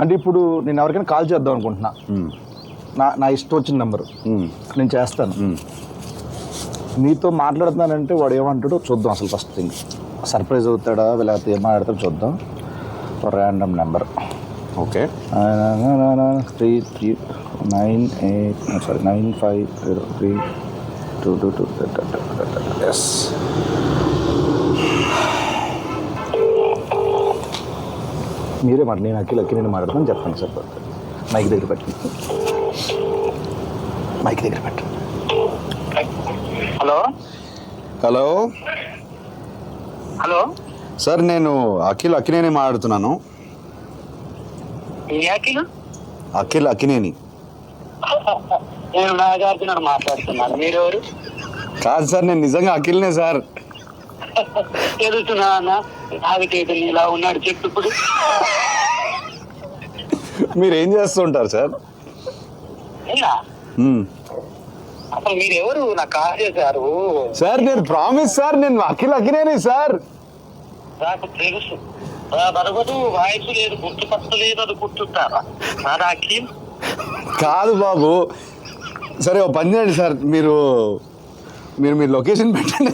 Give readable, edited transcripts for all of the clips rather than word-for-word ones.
అంటే ఇప్పుడు నేను ఎవరికైనా కాల్ చేద్దాం అనుకుంటున్నా, నా ఇష్టం వచ్చిన నెంబరు నేను చేస్తాను. మీతో మాట్లాడుతున్నానంటే వాడు ఏమంటాడో చూద్దాం. అసలు ఫస్ట్ థింగ్ సర్ప్రైజ్ అవుతాడా లేకపోతే ఏం మాట్లాడతాడో చూద్దాం. Random number. ఓకే. 95032222. ఎస్. మీరే మాట, నేను అక్కి నేను మాట్లాడతాను చెప్పండి సార్. మైక్ దగ్గర పెట్టండి. మైక్ దగ్గర పెట్టండి. హలో హలో హలో సార్, నేను అక్కినేని మాట్లాడుతున్నాను. ఏ అఖిల్? అక్కినేని నేను నాగార్జున మాట్లాడుతున్నాను. మీరెవరు? కాదు సార్, నేను నిజంగా అఖిల్నే సార్. తెలుస్తున్నా అన్న, నాగటేతులు ఇలా ఉన్నాడు చెప్పు ఇప్పుడు. మీరు ఏం చేస్తుంటారు సార్? ఎలా? అసలు మీరెవరు? నాకు కాల్ చేశారు సార్ నేను ప్రామిస్ సార్, నేను అక్కినేని సార్. నాకు తెలుసు. బరగదు, వాయిస్ లేదు, గుర్తుపట్టలేదు, అది గుర్తుంటారా? నాదా అఖిల్ కాదు బాబు. సరే ఓ పని చేయండి సార్, మీరు లొకేషన్ పెట్టండి,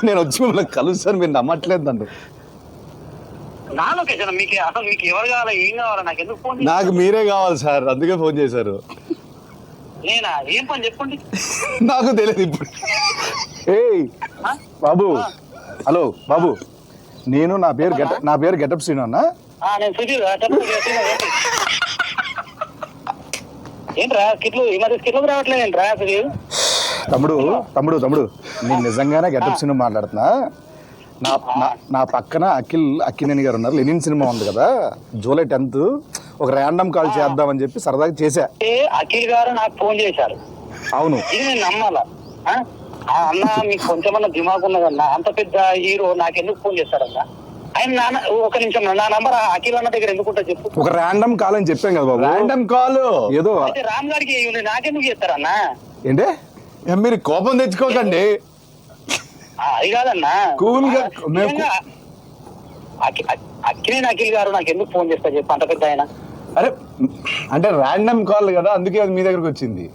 నేను వచ్చి మిమ్మల్ని కలుస్తాను. మీరు నమ్మట్లేదు నన్ను. నా లొకేషన్ మీకు అసలు మీకు ఎవరు కావాలా, ఏం కావాలా? నాకు ఎందుకు ఫోన్? నాకు మీరే కావాలి సార్, అందుకే ఫోన్ చేశారు. నేనా? ఏం పని చెప్పండి. నాకు తెలియదు ఇప్పుడు. ఏయ్ బాబు, హలో బాబు, నేను నా పేరు గెటప్ శ్రీను అన్న. నేను సుధీర్. ఏంట్రా కిట్లు ఈ మధ్య కిట్లకు రావట్లేదు ఏంట్రా సుధీర్? తమ్ముడు నేను నిజంగానే గెటప్ శ్రీను మాట్లాడుతున్నా. నా పక్కన అక్కినేని గారు ఉన్నారు. లెనిన్ సినిమా ఉంది కదా, జూలై 10th ఒక ర్యాండమ్ కాల్ చేద్దామని చెప్పి సరదాగా చేశా. అఖిల్ గారు నాకు ఫోన్ చేశారు. అవును, ఇది నేను నమ్మాలా? అన్న మీకు కొంచెమన్నా దిమాగ్ ఉన్నదన్నా, అంత పెద్ద హీరో నాకు ఎందుకు ఫోన్ చేస్తారన్నా? ఆయన ఒక నిమిషం, నా నంబర్ అఖిల్ అన్న దగ్గర ఎందుకుంటా చెప్పు. ఒక ర్యాండమ్ కాల్ అని చెప్పాం కదా బాబు. ర్యాండమ్ కాల్ ఏదో అయితే రామ్ గారికి నాకెందుకు చేస్తారన్నా? ఏంటే మీరు కోపం తెచ్చుకోకండి. అది కాదన్నా, కూల్ గా అఖిల్ గారు నాకు ఎందుకు ఫోన్ చేస్తారు చెప్పు, అంత పెద్ద ఆయన. అరే అంటే ర్యాండమ్ కాల్ కదా, అందుకే అది మీ దగ్గరకు వచ్చింది.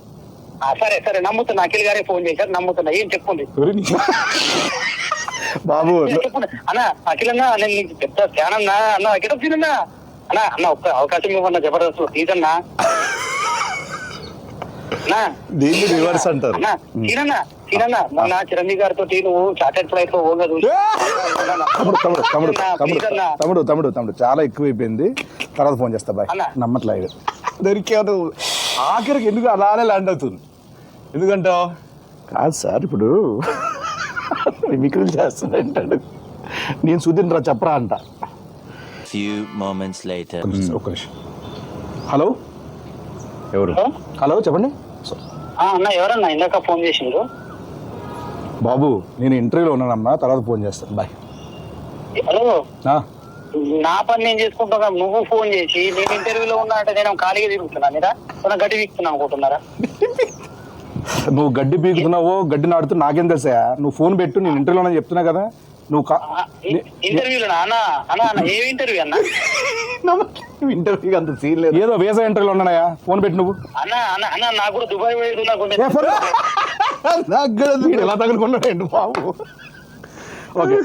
సరే సరే నమ్ముతున్నా, అఖిల్ గారే ఫోన్ చేశారు, నమ్ముతున్నా. ఏం చెప్పండి బాబు. చెప్పండి అన్న. అఖిల్ అన్న, నేను నీకు పెద్ద ఫ్యాన్ అన్నా. అన్న అఖిల్ అన్న అన్న ఒక్క అవకాశం ఇవ్వన్నా, జబర్దస్త్ ప్లీజ్ అన్నా. దీన్ని రివర్స్ అంటారు. సీనన్నా మొన్న చిరంజీవి గారితో నువ్వు చార్టెడ్ ఫ్లైట్ లో ఓగా చూసి. తమ్ముడు చాలా ఎక్కువైపోయింది, తర్వాత ఫోన్ చేస్తా బాయ్. నమ్మట్లేదు దొరికాడు. ఆఖరికి ఎందుకు అలానే ల్యాండ్ అవుతుంది? ఎందుకంటావు? కాదు సార్, ఇప్పుడు మిమిక్రీలు చేస్తానంటాడు. నేను సుధీర్ రా చెప్పరా అంట. ఒక్క నిమిషం. హలో ఎవరు? హలో చెప్పండి. అన్న ఎవరన్నా ఇందాక ఫోన్ చేసిండ్రు? బాబు నేను ఇంటర్వ్యూలో ఉన్నానమ్మా, తర్వాత ఫోన్ చేస్తాను బాయ్. హలో, నా పని నేను చేసుకుంటున్నా, నువ్వు ఫోన్ చేసి నేను ఇంటర్వ్యూలో ఉన్నా అంటే నేను ఖాళీగా తిరుగుతున్నా లేదా గడ్డి వీక్తున్నా అనుకుంటున్నారా? నువ్వు గడ్డి పీకుతున్నావో గడ్డి నాడుతూ నాకేం తెలుసా? నువ్వు ఫోన్ పెట్టు, నేను ఇంటర్వ్యూలో చెప్తున్నా కదా. నువ్వు ఇంటర్వ్యూలో అన్న ఏ ఇంటర్వ్యూ అన్న? ఇంటర్వ్యూ అంత సీన్ లేదు, ఏదో వీసా ఇంటర్వ్యూలో ఉన్నాయా. ఫోన్ పెట్టు నువ్వు. అన్న నాకు కూడా దుబాయ్ పోయేది ఎలా తగులుకున్నాడు బాబు. ఓకే